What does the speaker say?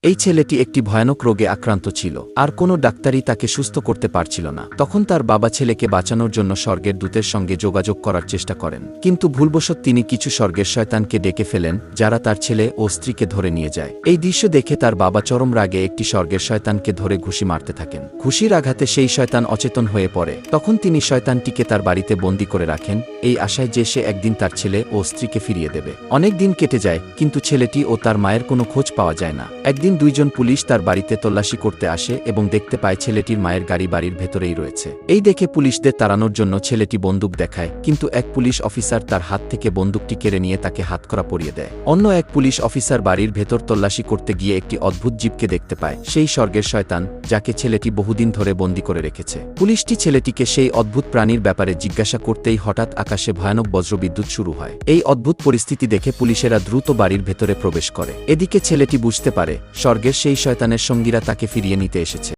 এই ছেলেটি একটি ভয়ানক রোগে আক্রান্ত ছিল, আর কোনো ডাক্তারই তাকে সুস্থ করতে পারছিল না। তখন তার বাবা ছেলেকে বাঁচানোর জন্য স্বর্গের দূতের সঙ্গে যোগাযোগ করার চেষ্টা করেন, কিন্তু ভুলবশত তিনি কিছু স্বর্গের শয়তানকে ডেকে ফেলেন, যারা তার ছেলে ও স্ত্রীকে ধরে নিয়ে যায়। এই দৃশ্য দেখে তার বাবা চরম রাগে একটি স্বর্গের শয়তানকে ধরে ঘুষি মারতে থাকেন। ঘুষির আঘাতে সেই শয়তান অচেতন হয়ে পড়ে। তখন তিনি শয়তানটিকে তার বাড়িতে বন্দী করে রাখেন, এই আশায় যে সে একদিন তার ছেলে ও স্ত্রীকে ফিরিয়ে দেবে। অনেক দিন কেটে যায়, কিন্তু ছেলেটি ও তার মায়ের কোনো খোঁজ পাওয়া যায় না। একদিন দুইজন পুলিশ তার বাড়িতে তল্লাশি করতে আসে এবং দেখতে পায় ছেলেটির মায়ের গাড়ি বাড়ির ভেতরেই রয়েছে। এই দেখে পুলিশদের তাড়ানোর জন্য ছেলেটি বন্দুক দেখায়, কিন্তু এক পুলিশ অফিসার তার হাত থেকে বন্দুকটি কেড়ে নিয়ে তাকে হাতকড়া পরিয়ে দেয়। অন্য এক পুলিশ অফিসার বাড়ির ভেতর তল্লাশি করতে গিয়ে একটি অদ্ভুত জীবকে দেখতে পায়, সেই স্বর্গের শয়তান যাকে ছেলেটি বহুদিন ধরে বন্দী করে রেখেছে। পুলিশটি ছেলেটিকে সেই অদ্ভুত প্রাণীর ব্যাপারে জিজ্ঞাসা করতেই হঠাৎ আকাশে ভয়ানক বজ্রবিদ্যুৎ শুরু হয়। এই অদ্ভুত পরিস্থিতি দেখে পুলিশেরা দ্রুত বাড়ির ভেতরে প্রবেশ করে। এদিকে ছেলেটি বুঝতে পারে স্বর্গের সেই শয়তানের সঙ্গীরা তাকে ফিরিয়ে নিতে এসেছে।